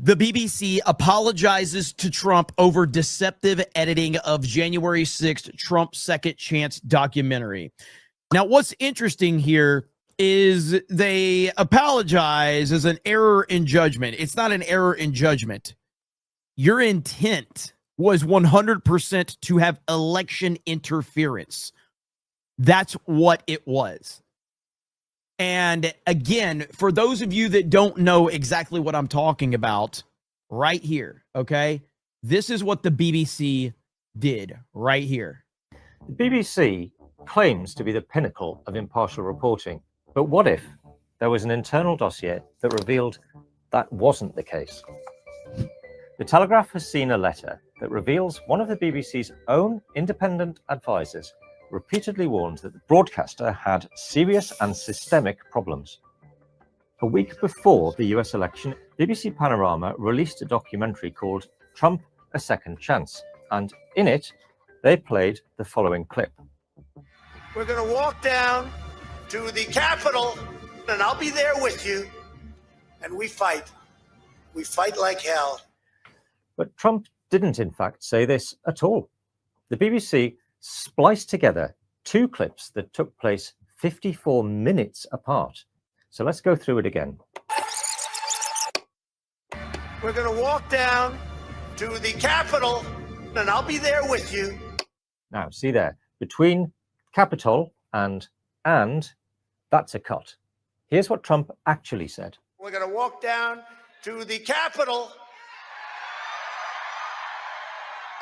The BBC apologizes to Trump over deceptive editing of January 6th Trump Second Chance documentary. Now, what's interesting here is they apologize as an error in judgment. It's not an error in judgment. Your intent was 100% to have election interference. That's what it was. And again, for those of you that don't know exactly what I'm talking about, right here, okay? This is what the BBC did right here. The BBC claims to be the pinnacle of impartial reporting. But what if there was an internal dossier that revealed that wasn't the case? The Telegraph has seen a letter that reveals one of the BBC's own independent advisors repeatedly warned that the broadcaster had serious and systemic problems. A week before the US election, BBC Panorama released a documentary called Trump: A Second Chance, and in it, they played the following clip. We're going to walk down to the Capitol, and I'll be there with you, and we fight. We fight like hell. But Trump didn't, in fact, say this at all. The BBC spliced together two clips that took place 54 minutes apart. So let's go through it again. We're going to walk down to the Capitol, and I'll be there with you. Now, see there, between Capitol and, that's a cut. Here's what Trump actually said. We're going to walk down to the Capitol,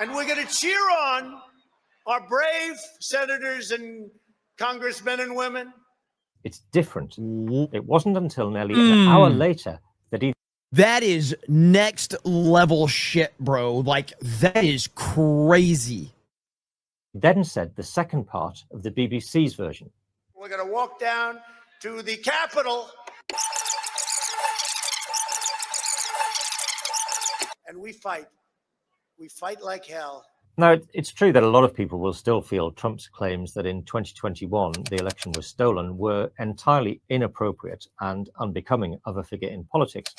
and we're going to cheer on our brave senators and congressmen and women. It's different. It wasn't until nearly an hour later that he... That is next level shit, bro. Like, that is crazy. Then said the second part of the BBC's version. We're going to walk down to the Capitol, and we fight. We fight like hell. Now, it's true that a lot of people will still feel Trump's claims that in 2021 the election was stolen were entirely inappropriate and unbecoming of a figure in politics.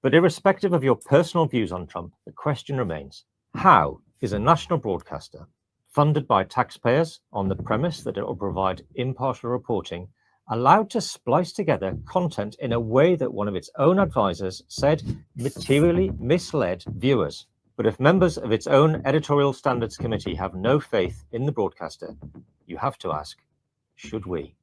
But irrespective of your personal views on Trump, the question remains, how is a national broadcaster funded by taxpayers on the premise that it will provide impartial reporting allowed to splice together content in a way that one of its own advisors said materially misled viewers? But if members of its own editorial standards committee have no faith in the broadcaster, you have to ask, should we?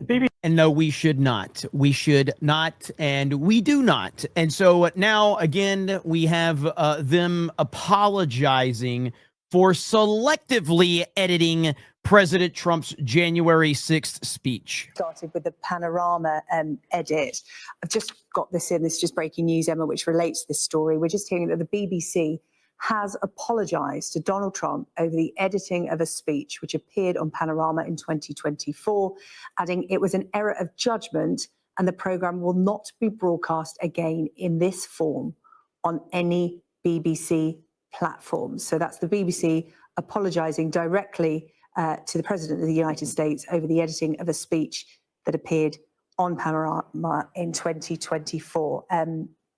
The BBC... And no, we should not. We should not, and we do not. And so now, again, we have them apologizing for selectively editing President Trump's January 6th speech. Started with the Panorama edit. I've just got this in. This is just breaking news, Emma, which relates to this story. We're just hearing that the BBC has apologized to Donald Trump over the editing of a speech which appeared on Panorama in 2024, adding it was an error of judgment and the programme will not be broadcast again in this form on any BBC platform. So that's the BBC apologizing directly to the President of the United States over the editing of a speech that appeared on Panorama in 2024.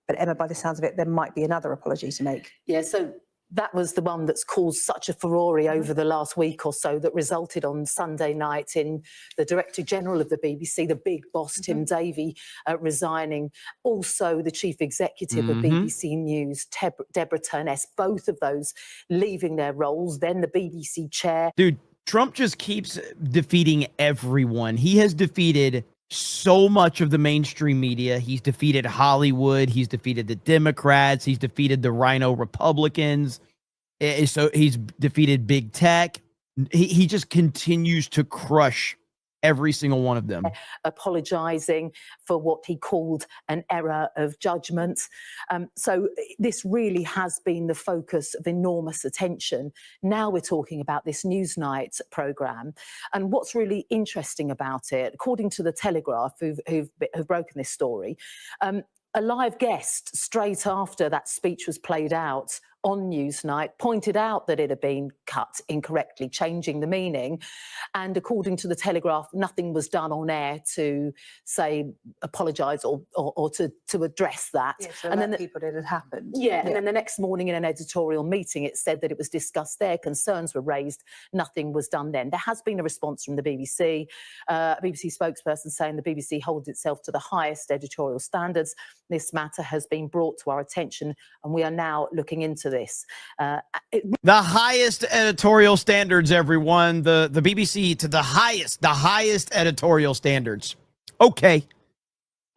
But Emma, by the sounds of it, there might be another apology to make. Yeah, so that was the one that's caused such a furore over the last week or so that resulted on Sunday night in the Director General of the BBC, the big boss, Tim Davie, resigning. Also, the Chief Executive of BBC News, Deborah Turness, both of those leaving their roles. Then the BBC chair. Dude, Trump just keeps defeating everyone. He has defeated so much of the mainstream media. He's defeated Hollywood. He's defeated the Democrats. He's defeated the Rhino Republicans. So he's defeated big tech. He just continues to crush every single one of them. Apologizing for what he called an error of judgment. So this really has been the focus of enormous attention. Now we're talking about this Newsnight programme. And what's really interesting about it, according to the Telegraph, who've broken this story, a live guest straight after that speech was played out on Newsnight pointed out that it had been cut incorrectly, changing the meaning. And according to the Telegraph, nothing was done on air to say apologise or to address that. Yeah, so and then people it had happened. Yeah, and then the next morning in an editorial meeting, it said that it was discussed there, concerns were raised, nothing was done then. There has been a response from the BBC, a BBC spokesperson saying the BBC holds itself to the highest editorial standards. This matter has been brought to our attention and we are now looking into this. The highest editorial standards, everyone. The BBC to the highest editorial standards. Okay.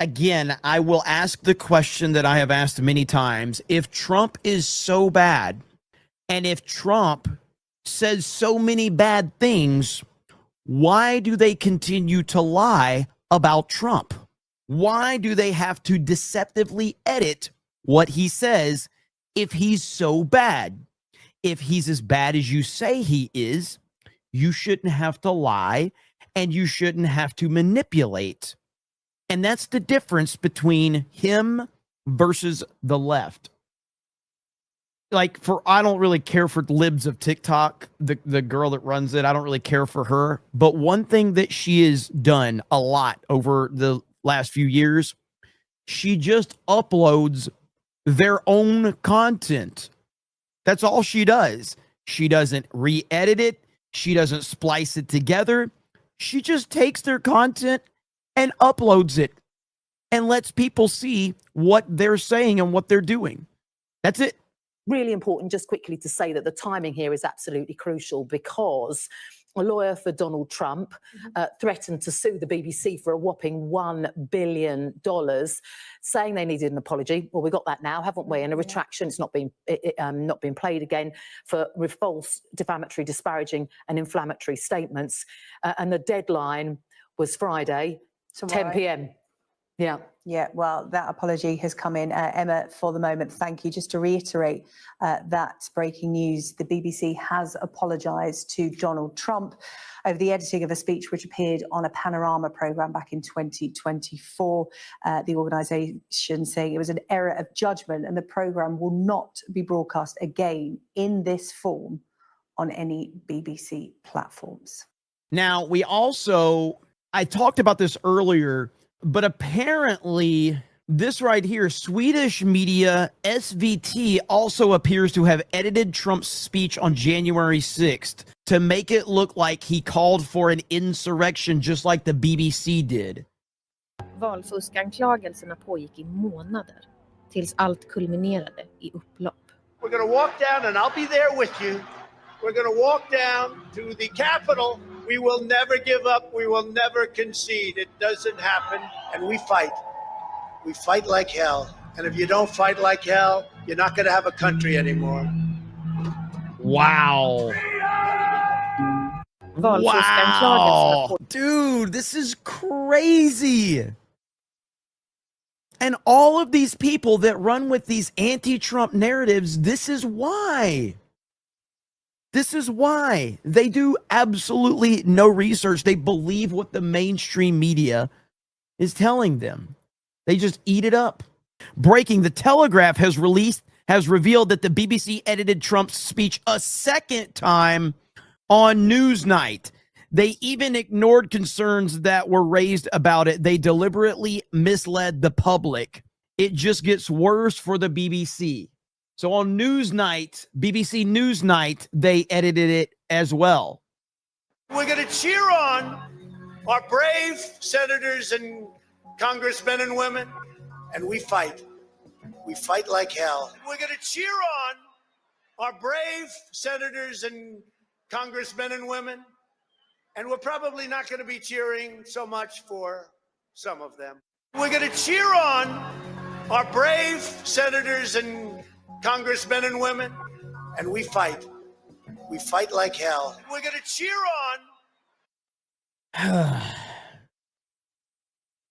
Again, I will ask the question that I have asked many times. If Trump is so bad, and if Trump says so many bad things, why do they continue to lie about Trump? Why do they have to deceptively edit what he says if he's so bad? If he's as bad as you say he is, you shouldn't have to lie and you shouldn't have to manipulate. And that's the difference between him versus the left. Like, I don't really care for libs of TikTok, the girl that runs it. I don't really care for her. But one thing that she has done a lot over the last few years, she just uploads their own content. That's all she does. She doesn't re-edit it. She doesn't splice it together. She just takes their content and uploads it and lets people see what they're saying and what they're doing. That's it. Really important, just quickly to say that the timing here is absolutely crucial because a lawyer for Donald Trump threatened to sue the BBC for a whopping $1 billion, saying they needed an apology. Well, we got that now, haven't we? And a retraction. It's not been played again for false, defamatory, disparaging and inflammatory statements. And the deadline was Friday, Tomorrow. 10 p.m. Yeah. Yeah, well, that apology has come in. Emma, for the moment, thank you. Just to reiterate that breaking news, the BBC has apologised to Donald Trump over the editing of a speech which appeared on a Panorama programme back in 2024. The organisation saying it was an error of judgment and the programme will not be broadcast again in this form on any BBC platforms. Now, I talked about this earlier, but apparently this right here, Swedish media SVT also appears to have edited Trump's speech on January 6th to make it look like he called for an insurrection just like the BBC did. Valfuskanklagelserna pågick i månader tills allt kulminerade i upplopp. We're going to walk down, and I'll be there with you. We're going to walk down to the Capitol. We will never give up. We will never concede. It doesn't happen. And we fight. We fight like hell. And if you don't fight like hell, you're not going to have a country anymore. Wow. Wow. Dude, this is crazy. And all of these people that run with these anti-Trump narratives, this is why. This is why they do absolutely no research. They believe what the mainstream media is telling them. They just eat it up. Breaking, the Telegraph has revealed that the BBC edited Trump's speech a second time on Newsnight. They even ignored concerns that were raised about it. They deliberately misled the public. It just gets worse for the BBC. So on Newsnight, BBC Newsnight, they edited it as well. We're going to cheer on our brave senators and congressmen and women, and we fight. We fight like hell. We're going to cheer on our brave senators and congressmen and women, and we're probably not going to be cheering so much for some of them. We're going to cheer on our brave senators and congressmen and women, and we fight. We fight like hell. We're going to cheer on.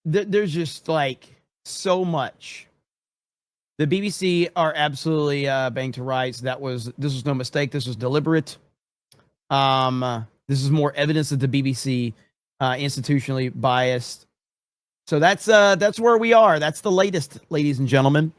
There's just like so much. The BBC are absolutely banged to rights. This was no mistake. This was deliberate. This is more evidence that the BBC institutionally biased. So that's where we are. That's the latest, ladies and gentlemen.